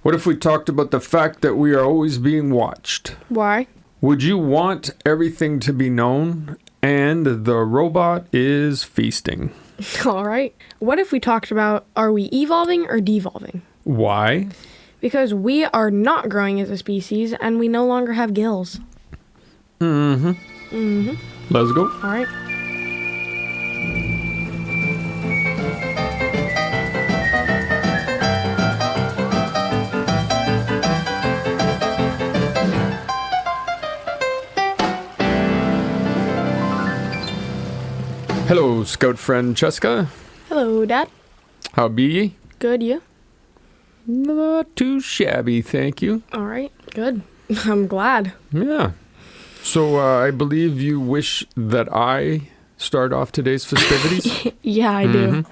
What if we talked about the fact that we are always being watched? Why? Would you want everything to be known and the robot is feasting? All right. What if we talked about, are we evolving or devolving? Why? Because we are not growing as a species and we no longer have gills. Let's go. All right. Hello, Scout friend Cheska. Hello, Dad. How be ye? Good, you? Not too shabby, thank you. All right. Good. I'm glad. Yeah. So I believe you wish that I start off today's festivities? Yeah, I do.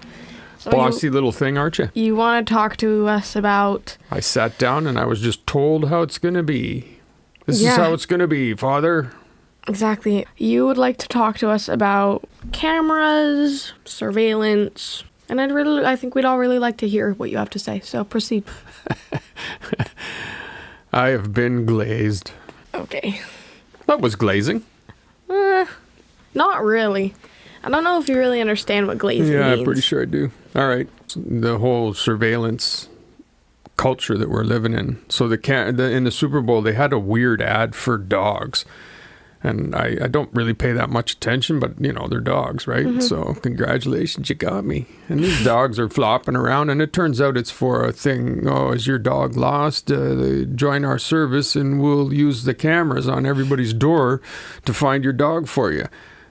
So Bossy little thing, aren't you? you want to talk to us about... I sat down and I was just told how it's going to be. This is Yeah. how it's going to be, Father. Exactly. You would like to talk to us about cameras, surveillance, and I think we'd all really like to hear what you have to say. So proceed. I have been glazed. Okay. What was glazing? Not really. I don't know if you really understand what glazing Yeah, means. I'm pretty sure I do. All right. The whole surveillance culture that we're living in. So in the Super Bowl, they had a weird ad for dogs. And I don't really pay that much attention, but, you know, they're dogs, right? So congratulations, you got me. And these dogs are flopping around, and it turns out it's for a thing. Oh, is your dog lost? Join our service, and we'll use the cameras on everybody's door to find your dog for you.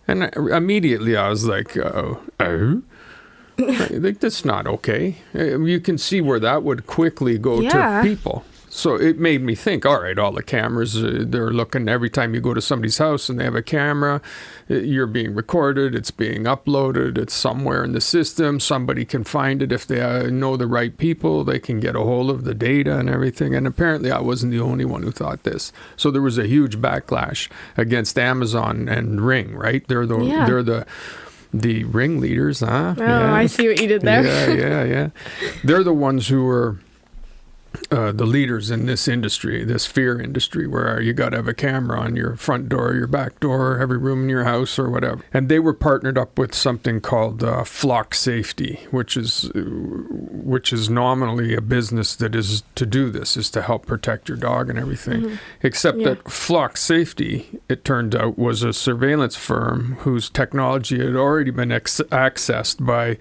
And immediately I was like, oh? Like, that's not okay. You can see where that would quickly go to people. So it made me think, all right, all the cameras, they're looking every time you go to somebody's house and they have a camera, you're being recorded, it's being uploaded, it's somewhere in the system, somebody can find it if they know the right people, they can get a hold of the data and everything. And apparently I wasn't the only one who thought this. So there was a huge backlash against Amazon and Ring, right? They're the ringleaders, huh? Oh, yeah. I see what you did there. Yeah. They're the ones who were the leaders in this industry, this fear industry, where you got to have a camera on your front door, your back door, every room in your house or whatever. And they were partnered up with something called Flock Safety, which is nominally a business that is to do this, is to help protect your dog and everything. Except that Flock Safety, it turned out, was a surveillance firm whose technology had already been accessed by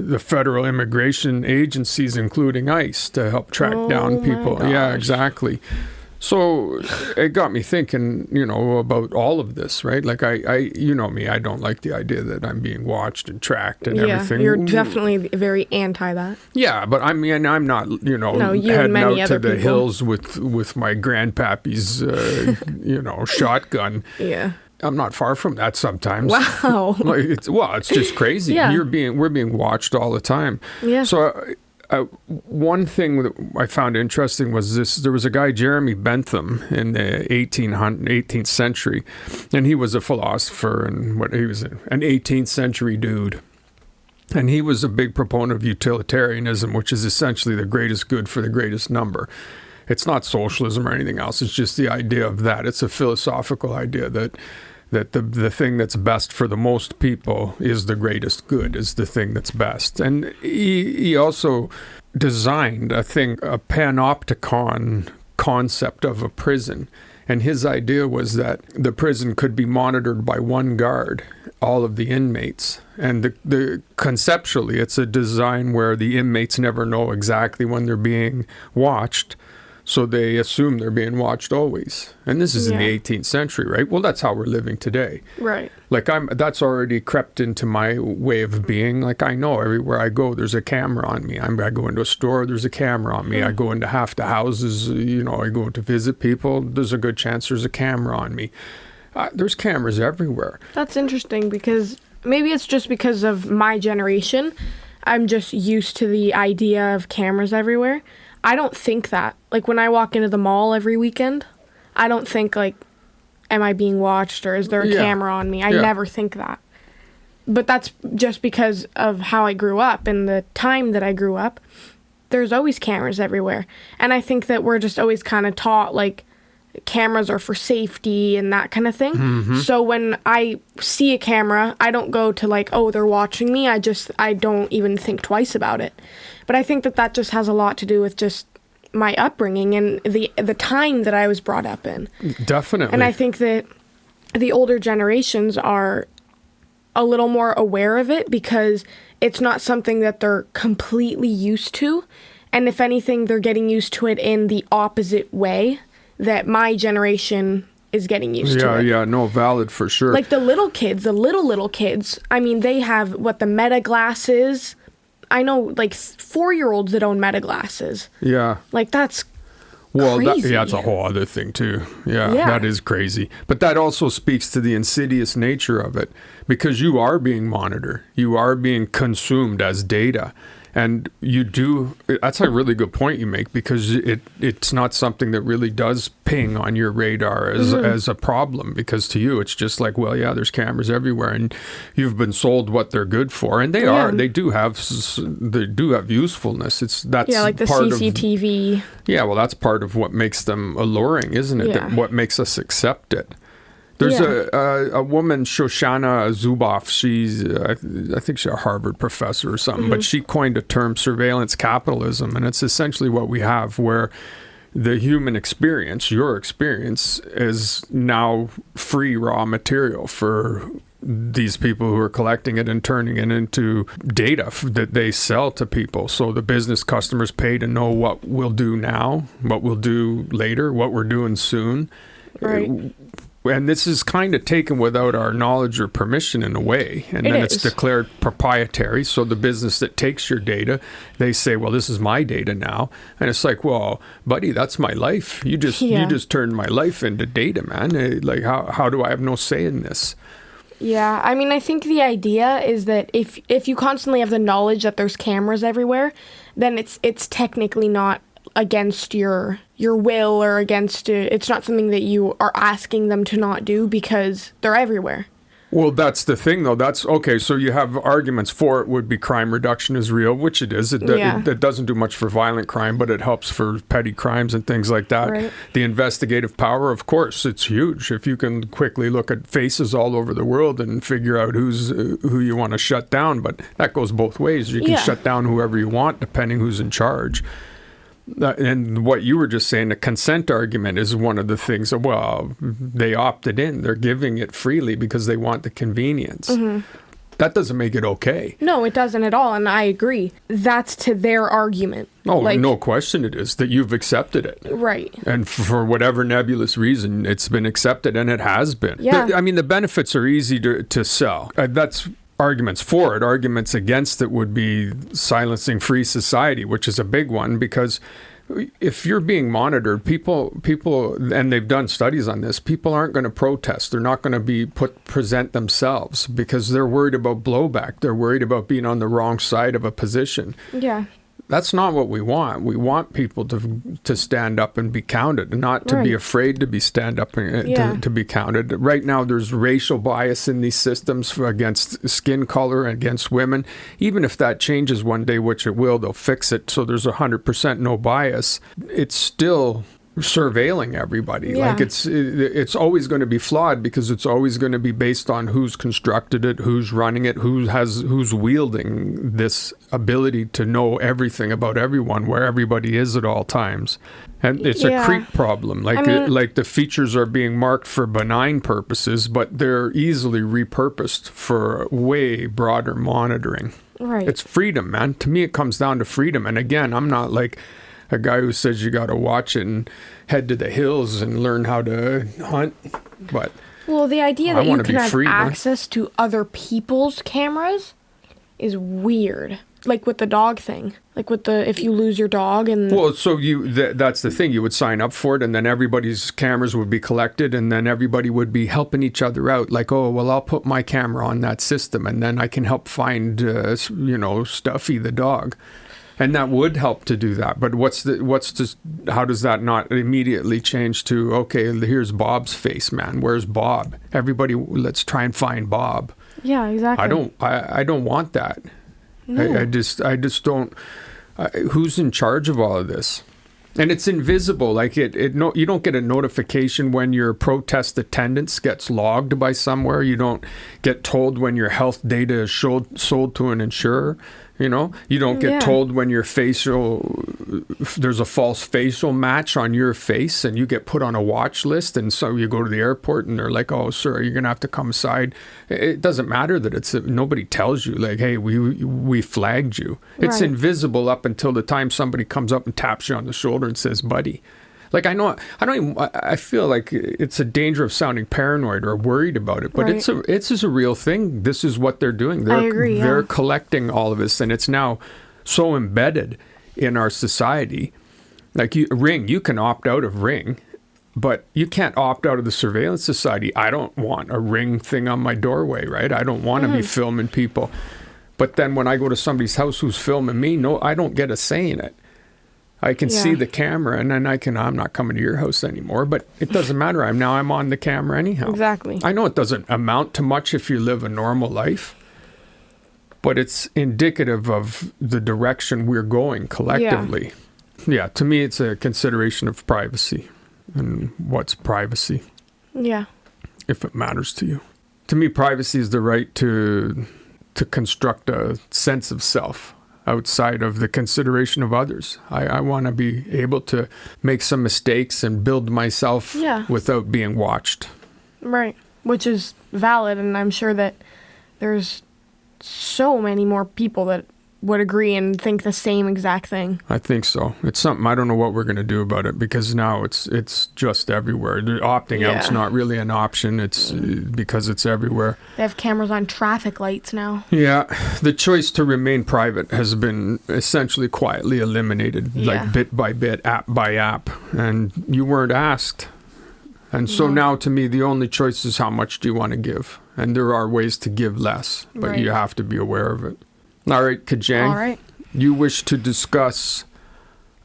the federal immigration agencies, including ICE, to help track down people. Yeah, exactly. So it got me thinking, you know, about all of this, right? Like I you know me, I don't like the idea that I'm being watched and tracked and everything. You're definitely very anti that. Yeah, but I mean, I'm not, heading out to the hills with my grandpappy's, shotgun. Yeah. I'm not far from that sometimes. Wow. It's just crazy. Yeah. We're being watched all the time. Yeah. So one thing that I found interesting was this. There was a guy, Jeremy Bentham, in the 18th century, and he was a philosopher, and he was an 18th century dude. And he was a big proponent of utilitarianism, which is essentially the greatest good for the greatest number. It's not socialism or anything else. It's just the idea of that. It's a philosophical idea that the thing that's best for the most people is the greatest good, is the thing that's best. And he also designed a panopticon concept of a prison. And his idea was that the prison could be monitored by one guard, all of the inmates. And conceptually, it's a design where the inmates never know exactly when they're being watched. So they assume they're being watched always. And this is in the 18th century, right? Well, that's how we're living today. Right. Like that's already crept into my way of being. Like I know everywhere I go, there's a camera on me. I go into a store, there's a camera on me. I go into half the houses, I go to visit people. There's a good chance there's a camera on me. There's cameras everywhere. That's interesting because maybe it's just because of my generation. I'm just used to the idea of cameras everywhere. I don't think that. Like, when I walk into the mall every weekend, I don't think, like, am I being watched or is there a camera on me? I never think that. But that's just because of how I grew up and the time that I grew up. there's always cameras everywhere. And I think that we're just always kind of taught, like, cameras are for safety and that kind of thing. Mm-hmm. So when I see a camera, I don't go to like, oh, they're watching me. I don't even think twice about it. But I think that just has a lot to do with just my upbringing and the time that I was brought up in. Definitely. And I think that the older generations are a little more aware of it because it's not something that they're completely used to. And if anything, they're getting used to it in the opposite way that my generation is getting used to it. Yeah, no, valid for sure. Like the little kids, little kids, I mean, they have the Meta glasses. I know like 4-year-olds that own Meta glasses. Yeah. Like that's crazy. Well, that's a whole other thing too. Yeah, Yeah. that is crazy. But that also speaks to the insidious nature of it because you are being monitored. You are being consumed as data. And that's a really good point you make because it's not something that really does ping on your radar as a problem because to you it's just like, well, yeah, there's cameras everywhere and you've been sold what they're good for. And they do have usefulness. That's like the part CCTV. Well, that's part of what makes them alluring, isn't it? Yeah. What makes us accept it. There's a woman, Shoshana Zuboff. She's, I think she's a Harvard professor or something, but she coined a term, surveillance capitalism, and it's essentially what we have where the human experience, your experience, is now free raw material for these people who are collecting it and turning it into data that they sell to people. So the business customers pay to know what we'll do now, what we'll do later, what we're doing soon. Right. And this is kind of taken without our knowledge or permission in a way. And then it's declared proprietary. So the business that takes your data, they say, well, this is my data now. And it's like, well, buddy, that's my life. You just turned my life into data, man. Like, how do I have no say in this? Yeah, I mean, I think the idea is that if you constantly have the knowledge that there's cameras everywhere, then it's technically not against your will or against it's not something that you are asking them to not do because they're everywhere. Well, that's the thing, though. That's okay. So you have arguments for it would be crime reduction is real, which it is. It doesn't do much for violent crime, but it helps for petty crimes and things like that. Right. The investigative power, of course, it's huge. If you can quickly look at faces all over the world and figure out who you want to shut down, but that goes both ways. You can shut down whoever you want, depending who's in charge. And what you were just saying, the consent argument is one of the things. Well, they opted in. They're giving it freely because they want the convenience. Mm-hmm. That doesn't make it okay. No, it doesn't at all. And I agree. That's to their argument. Oh, no question it is that you've accepted it. Right. And for whatever nebulous reason, it's been accepted and it has been. Yeah. I mean, the benefits are easy to sell. That's arguments for it. Arguments against it would be silencing free society, which is a big one because if you're being monitored, people, and they've done studies on this, people aren't going to protest. They're not going to present themselves because they're worried about blowback. They're worried about being on the wrong side of a position. Yeah. That's not what we want. We want people to stand up and be counted, not to be afraid to be stand up and to be counted. Right now, there's racial bias in these systems against skin color, against women. Even if that changes one day, which it will, they'll fix it so there's 100% no bias. It's still surveilling everybody. Yeah. Like it's always going to be flawed because it's always going to be based on who's constructed it, who's running it, who's wielding this ability to know everything about everyone, where everybody is at all times. And it's a creep problem. Like the features are being marked for benign purposes, but they're easily repurposed for way broader monitoring. Right. It's freedom, man. To me, it comes down to freedom. And again, I'm not like a guy who says you got to watch it and head to the hills and learn how to hunt. But the idea that you can have free, access to other people's cameras is weird. Like with the dog thing. Like if you lose your dog and... Well, so that's the thing. You would sign up for it and then everybody's cameras would be collected and then everybody would be helping each other out. Like, oh, well, I'll put my camera on that system and then I can help find, Stuffy the dog. And that would help to do that. But how does that not immediately change to, okay, here's Bob's face, man. Where's Bob? Everybody, let's try and find Bob. Yeah, exactly. I don't want that. No. I just don't. Who's in charge of all of this? And it's invisible. Like you don't get a notification when your protest attendance gets logged by somewhere. You don't get told when your health data is sold to an insurer. You don't get told when there's a false facial match on your face and you get put on a watch list. And so you go to the airport and they're like, oh, sir, you're going to have to come aside. It doesn't matter that nobody tells you like, hey, we flagged you. It's invisible up until the time somebody comes up and taps you on the shoulder and says, buddy. Like, I feel like it's a danger of sounding paranoid or worried about it, but it's a real thing. This is what they're doing. I agree, They're collecting all of this, and it's now so embedded in our society. Like Ring, you can opt out of Ring, but you can't opt out of the surveillance society. I don't want a Ring thing on my doorway, right? I don't want to be filming people. But then when I go to somebody's house who's filming me, no, I don't get a say in it. I can see the camera, and then I'm not coming to your house anymore, but it doesn't matter. I'm on the camera anyhow. Exactly. I know it doesn't amount to much if you live a normal life, but it's indicative of the direction we're going collectively. Yeah, to me, it's a consideration of privacy. And what's privacy? Yeah. If it matters to you. To me, privacy is the right to construct a sense of self outside of the consideration of others. I want to be able to make some mistakes and build myself without being watched. Right. Which is valid, and I'm sure that there's so many more people that would agree and think the same exact thing. I think so. It's something, I don't know what we're going to do about it, because now it's just everywhere. Opting out's not really an option. It's because it's everywhere. They have cameras on traffic lights now. Yeah. The choice to remain private has been essentially quietly eliminated, like bit by bit, app by app. And you weren't asked. And so now, to me, the only choice is how much do you want to give? And there are ways to give less, but you have to be aware of it. All right, Kajang. All right. You wish to discuss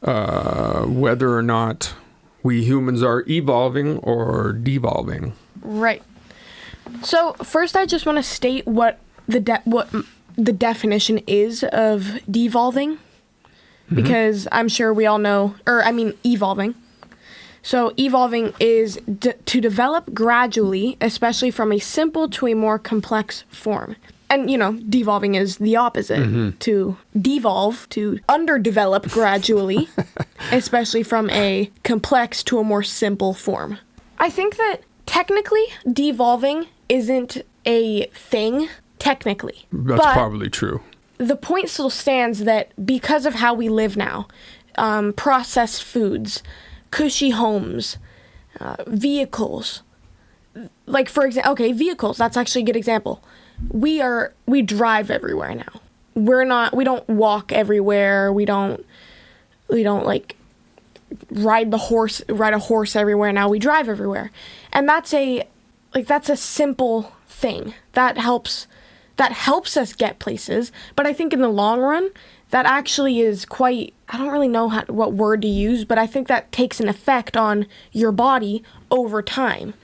whether or not we humans are evolving or devolving. Right. So first, I just want to state what the definition is of devolving, because I'm sure we all know, evolving. So evolving is to develop gradually, especially from a simple to a more complex form. And, devolving is the opposite. To devolve, to underdevelop gradually, especially from a complex to a more simple form. I think that technically devolving isn't a thing, technically. That's probably true. The point still stands that because of how we live now, processed foods, cushy homes, vehicles, like for example, vehicles, that's actually a good example. We drive everywhere now. We don't walk everywhere. We don't like ride a horse everywhere now. We drive everywhere. And that's a simple thing. That helps us get places, but I think in the long run, that actually is quite, I don't really know what word to use, but I think that takes an effect on your body over time.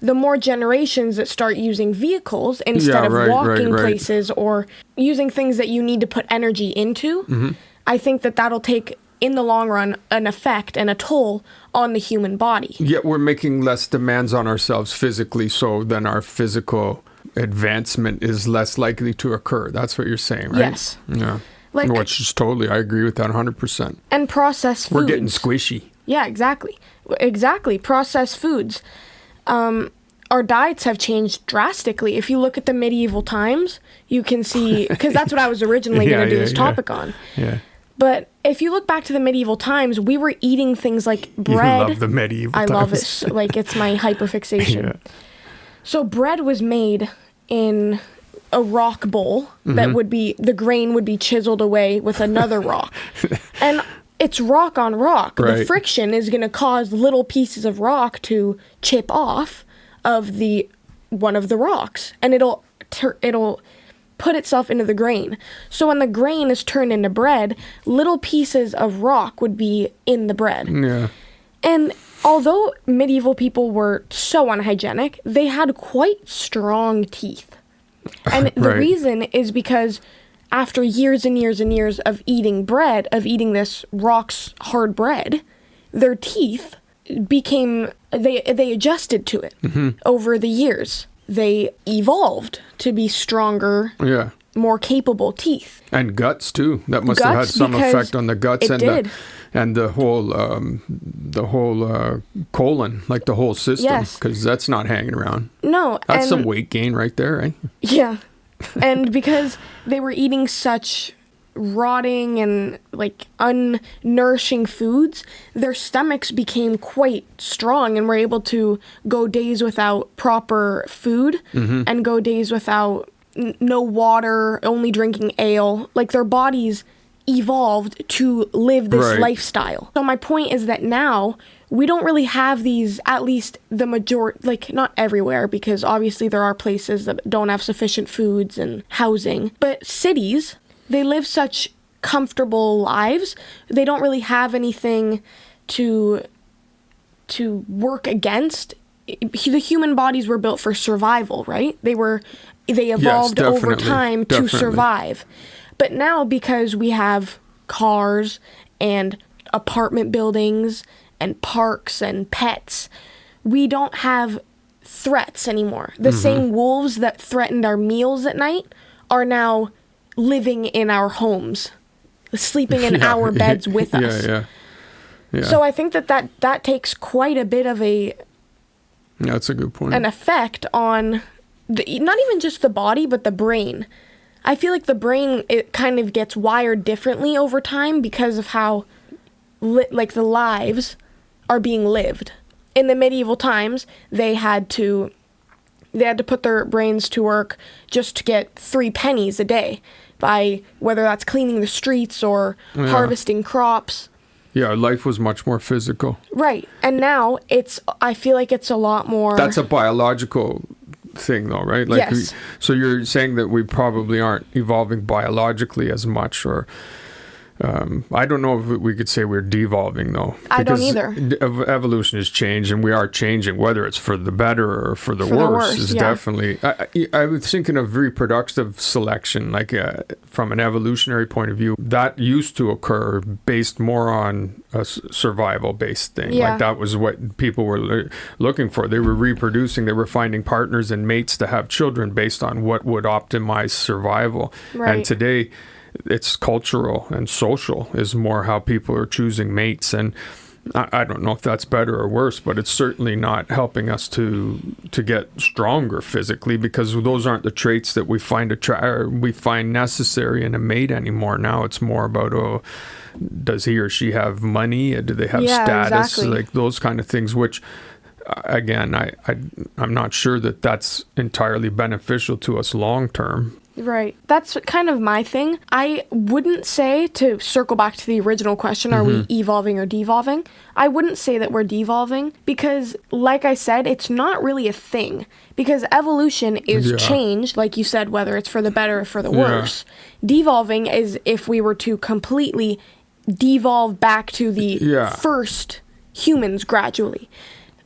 The more generations that start using vehicles instead of walking places or using things that you need to put energy into, I think that'll take, in the long run, an effect and a toll on the human body. Yet we're making less demands on ourselves physically, so then our physical advancement is less likely to occur. That's what you're saying, right? Yes. Yeah. Which is totally, I agree with that 100%. And processed foods. We're getting squishy. Yeah, exactly. Exactly. Processed foods. Our diets have changed drastically. If you look at the medieval times, you can see, because that's what I was originally going to do this topic on. Yeah. But if you look back to the medieval times, we were eating things like bread. You love the medieval times. I love it. Like, it's my hyperfixation. Yeah. So bread was made in a rock bowl that would be, the grain would be chiseled away with another rock. And it's rock on rock. Right. The friction is going to cause little pieces of rock to chip off of one of the rocks, and it'll put itself into the grain. So when the grain is turned into bread, little pieces of rock would be in the bread. Yeah. And although medieval people were so unhygienic, they had quite strong teeth. And the reason is because after years and years and years of eating bread, of eating this rocks hard bread, their teeth became, they adjusted to it over the years. They evolved to be stronger, more capable teeth. And guts too. That must have had some effect on the guts and the whole colon, like the whole system, because that's not hanging around. No, that's some weight gain right there, right? Yeah, and because they were eating such rotting and like unnourishing foods, their stomachs became quite strong and were able to go days without proper food and go days without no water, only drinking ale. Like their bodies evolved to live this lifestyle. So my point is that now we don't really have these, at least the majority, like not everywhere, because obviously there are places that don't have sufficient foods and housing, but cities, they live such comfortable lives. They don't really have anything to work against. The human bodies were built for survival, right? They evolved over time to survive. But now, because we have cars and apartment buildings and parks and pets, we don't have threats anymore. The same wolves that threatened our meals at night are now living in our homes, sleeping in our beds with us. Yeah. So I think that takes quite a bit of that's a good point. An effect on not even just the body, but the brain. I feel like the brain, it kind of gets wired differently over time because of how the lives are being lived. In the medieval times, they had to put their brains to work just to get 3 pennies a day, by whether that's cleaning the streets or harvesting crops. Yeah, life was much more physical. Right. And now I feel like it's a lot more... That's a biological thing though, right? Like yes. So you're saying that we probably aren't evolving biologically as much, or I don't know if we could say we're devolving though. I don't either. Evolution has changed, and we are changing, whether it's for the better or for the worse is definitely. I was thinking of reproductive selection, like from an evolutionary point of view, that used to occur based more on a survival-based thing. Yeah. Like that was what people were looking for. They were reproducing. They were finding partners and mates to have children based on what would optimize survival. Right. And today, it's cultural and social is more how people are choosing mates. And I don't know if that's better or worse, but it's certainly not helping us to get stronger physically, because those aren't the traits that we find necessary in a mate anymore. Now it's more about, does he or she have money? Do they have status? Exactly. Like those kind of things, which again, I'm not sure that that's entirely beneficial to us long term. Right. That's kind of my thing. I wouldn't say, to circle back to the original question, are we evolving or devolving? I wouldn't say that we're devolving because, like I said, it's not really a thing. Because evolution is change, like you said, whether it's for the better or for the worse. Devolving is if we were to completely devolve back to the first humans gradually.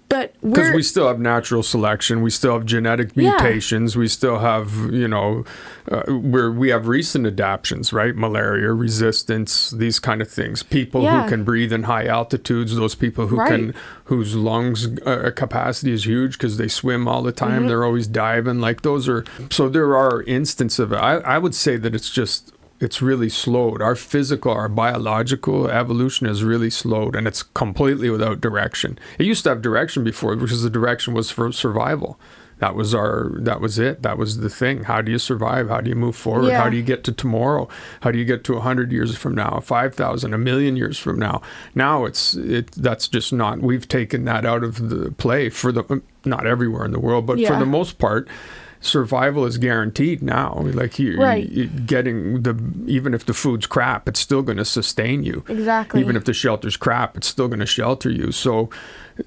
But because we still have natural selection, we still have genetic mutations, we still have, we have recent adaptions, right? Malaria resistance, these kind of things. People who can breathe in high altitudes, those people who whose lungs capacity is huge because they swim all the time, they're always diving. Like those are, so there are instances of it. I would say that it's really slowed. Our biological evolution is really slowed, and it's completely without direction. It used to have direction before, because the direction was for survival. That was it. That was the thing. How do you survive? How do you move forward? Yeah. How do you get to tomorrow? How do you get to 100 years from now, 5,000, 1,000,000 years from now? Now that's just not, we've taken that out of the play not everywhere in the world, but for the most part. Survival is guaranteed now. Like you're getting even if the food's crap, it's still going to sustain you. Exactly. Even if the shelter's crap, it's still going to shelter you. So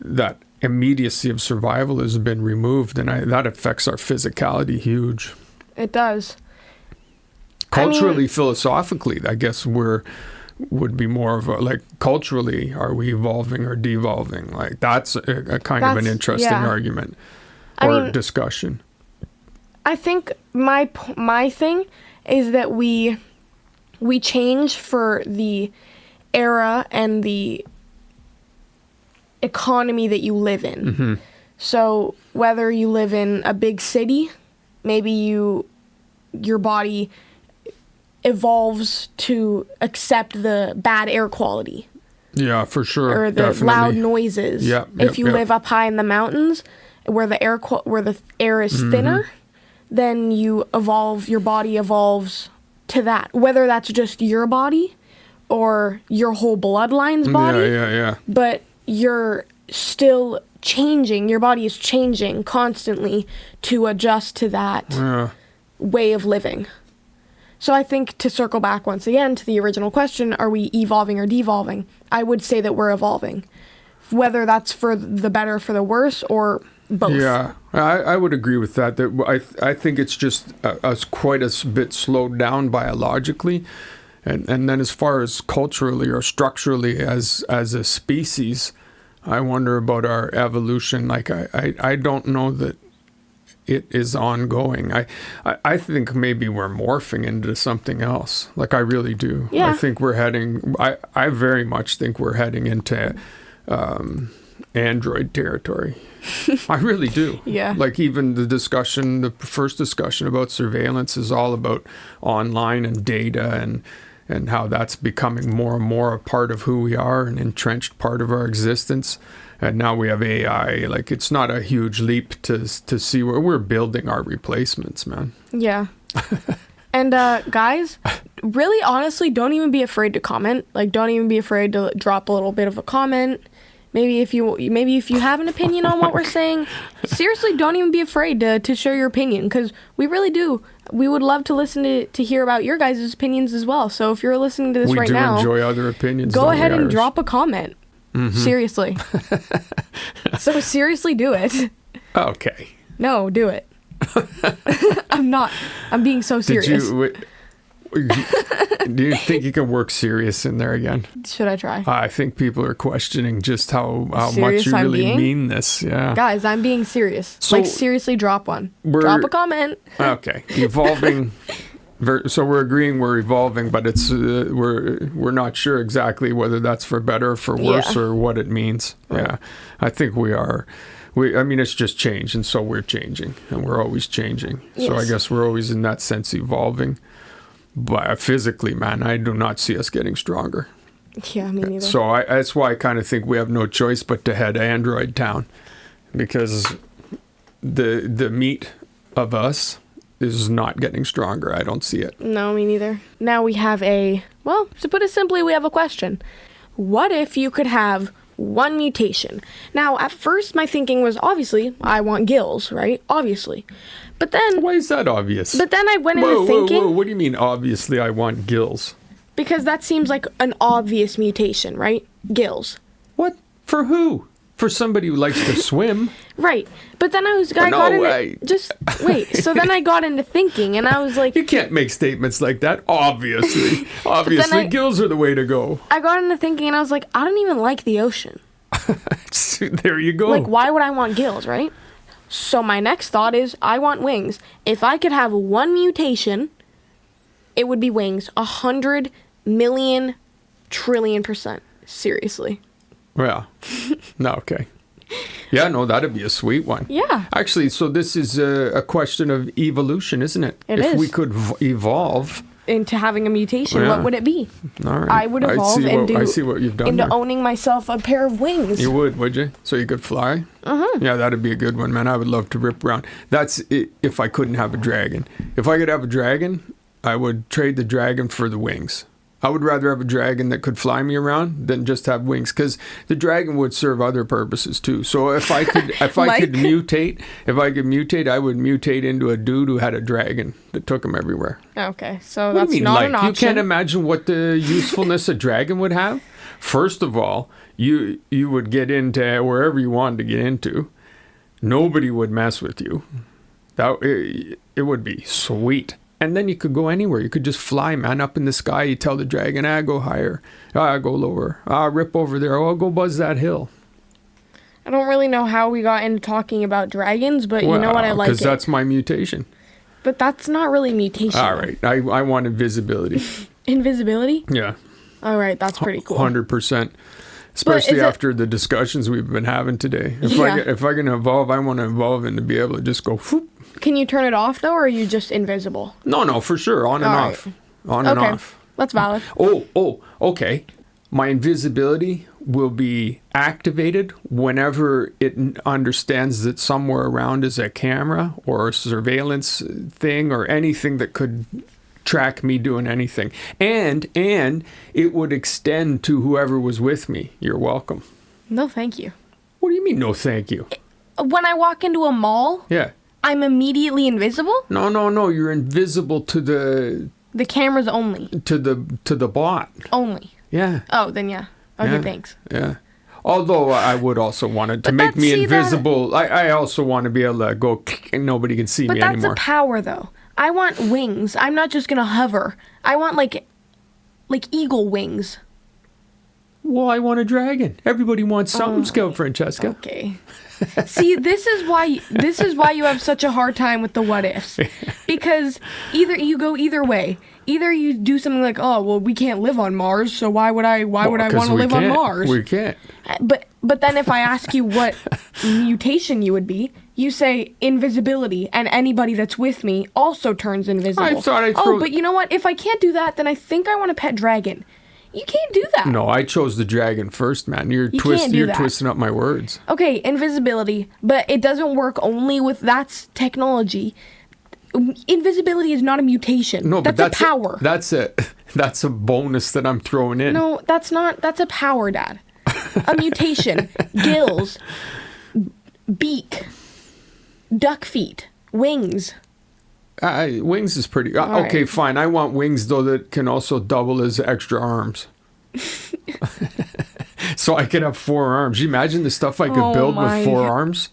that immediacy of survival has been removed, and that affects our physicality huge. It does. Culturally, philosophically, I guess would be more of culturally, are we evolving or devolving? Like that's a kind of an interesting argument or discussion. I think my thing is that we change for the era and the economy that you live in. Mm-hmm. So whether you live in a big city, maybe your body evolves to accept the bad air quality. Yeah, for sure. Or the Definitely. loud noises. Yeah, if you live up high in the mountains where the air is thinner, then your body evolves to that. Whether that's just your body or your whole bloodline's body. Yeah. But you're still changing. Your body is changing constantly to adjust to that way of living. So I think, to circle back once again to the original question, are we evolving or devolving? I would say that we're evolving. Whether that's for the better, for the worse, or both. Yeah, I would agree with that. I think it's just quite a bit slowed down biologically. And then as far as culturally or structurally as a species, I wonder about our evolution. Like, I don't know that it is ongoing. I think maybe we're morphing into something else. Like, I really do. Yeah. I think we're heading, I very much think we're heading into Android territory. I really do. Yeah. Like, even the first discussion about surveillance is all about online and data and how that's becoming more and more a part of who we are, an entrenched part of our existence. And now we have AI. Like, it's not a huge leap to see where we're building our replacements, man. Yeah. And guys, really honestly, don't even be afraid to comment. Like, don't even be afraid to drop a little bit of a comment. Maybe if you have an opinion on what we're saying, seriously, don't even be afraid to share your opinion, because we really do. We would love to listen to hear about your guys' opinions as well. So if you're listening to this right now, we do enjoy other opinions. Go ahead and drop a comment. Mm-hmm. Seriously. So seriously, do it. Okay. No, do it. I'm being so serious. Do you think you can work serious in there again? Should I try? I think people are questioning just how much you really mean this. Yeah. Guys, I'm being serious. So, like, seriously, drop one. Drop a comment. Okay. Evolving. So we're agreeing we're evolving, but it's we're not sure exactly whether that's for better or for worse or what it means. Yeah. I think we are. I mean, it's just change, and so we're changing, and we're always changing. Yes. So I guess we're always in that sense evolving. But physically, man, I do not see us getting stronger. Yeah, me neither. So that's why I kind of think we have no choice but to head Android town, because the meat of us is not getting stronger. I don't see it. No, me neither. Now we have to put it simply, we have a question. What if you could have one mutation? Now, at first, my thinking was, obviously, I want gills, right? Obviously. But then... Why is that obvious? But then I went into thinking... Whoa, what do you mean, obviously, I want gills? Because that seems like an obvious mutation, right? Gills. What? For who? For somebody who likes to swim. Right. But then So then I got into thinking, and I was like... You can't make statements like that, obviously. Obviously, gills are the way to go. I got into thinking, and I was like, I don't even like the ocean. There you go. Like, why would I want gills, right? So my next thought is, I want wings. If I could have one mutation, it would be wings. 100 million trillion %. Seriously. Well, no, okay. Yeah, no, that'd be a sweet one. Yeah. Actually, so this is a question of evolution, isn't it? If we could evolve into having a mutation, what would it be? All right. I would evolve I see what you've done into there. owning myself a pair of wings. You would you? So you could fly? Mm-hmm. Yeah, that'd be a good one, man. I would love to rip around. That's it, if I couldn't have a dragon. If I could have a dragon, I would trade the dragon for the wings. I would rather have a dragon that could fly me around than just have wings, because the dragon would serve other purposes too. So if I could, I could mutate, I would mutate into a dude who had a dragon that took him everywhere. Okay, so that's not an option. You can't imagine what the usefulness a dragon would have. First of all, you would get into wherever you wanted to get into. Nobody would mess with you. It would be sweet. And then you could go anywhere. You could just fly, man, up in the sky. You tell the dragon, go higher. Go lower. Rip over there. Oh, I'll go buzz that hill. I don't really know how we got into talking about dragons, but you know what? I like it. Because that's my mutation. But that's not really mutation. All right. I want invisibility. Invisibility? Yeah. All right, that's pretty cool. 100%. Especially after the discussions we've been having today. If I can evolve, I want to evolve and to be able to just go whoop. Can you turn it off though, or are you just invisible? No, for sure. On and off. On and off. That's valid. Okay. My invisibility will be activated whenever it understands that somewhere around is a camera or a surveillance thing or anything that could track me doing anything. And it would extend to whoever was with me. You're welcome. No, thank you. What do you mean, no thank you? When I walk into a mall, yeah, I'm immediately invisible? No. You're invisible to the cameras only. To the bot. Only. Yeah. Oh, then yeah. Okay, thanks. Yeah. Although I would also want it to make me invisible. I also want to be able to go and nobody can see me anymore. But that's a power though. I want wings. I'm not just gonna hover. I want like eagle wings. Well, I want a dragon. Everybody wants something, Scout Francesca. Okay. See, this is why you have such a hard time with the what ifs. Because either you go either way. Either you do something like, oh, well, we can't live on Mars, so why would I want to live on Mars? We can't. But then if I ask you what mutation you would be, you say invisibility, and anybody that's with me also turns invisible. I thought Oh, but you know what? If I can't do that, then I think I want a pet dragon. You can't do that. No, I chose the dragon first, man. You're twisting up my words. Okay, invisibility, but it doesn't work only with that's technology. Invisibility is not a mutation. No, but that's a power. That's a bonus that I'm throwing in. No, that's not. That's a power, Dad. A mutation. Gills. Beak. Duck feet. Wings. Wings is pretty... okay, right. Fine. I want wings, though, that can also double as extra arms. So I could have 4 arms. You imagine the stuff I could build with 4 arms?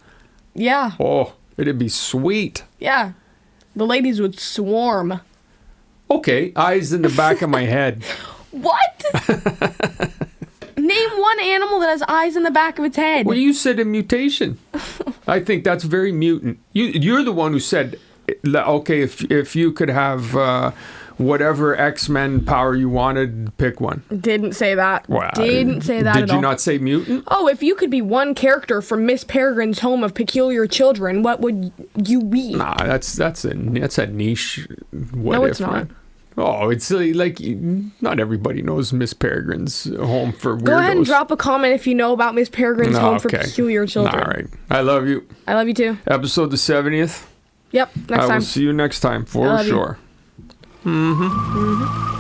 Yeah. Oh, it'd be sweet. Yeah. The ladies would swarm. Okay, eyes in the back of my head. What? Name one animal that has eyes in the back of its head. Well, you said a mutation. I think that's very mutant. You're the one who said... Okay, if you could have whatever X-Men power you wanted, pick one. Didn't say that. Well, didn't say that at all. Did you not say mutant? Oh, if you could be one character from Miss Peregrine's Home of Peculiar Children, what would you be? Nah, that's a niche. No, it's not. Man. Oh, it's like not everybody knows Miss Peregrine's Home for Weirdos. Go ahead and drop a comment if you know about Miss Peregrine's Home for Peculiar Children. All right. I love you. I love you too. Episode the 70th. Yep, next time. I will see you next time for sure. Mm-hmm.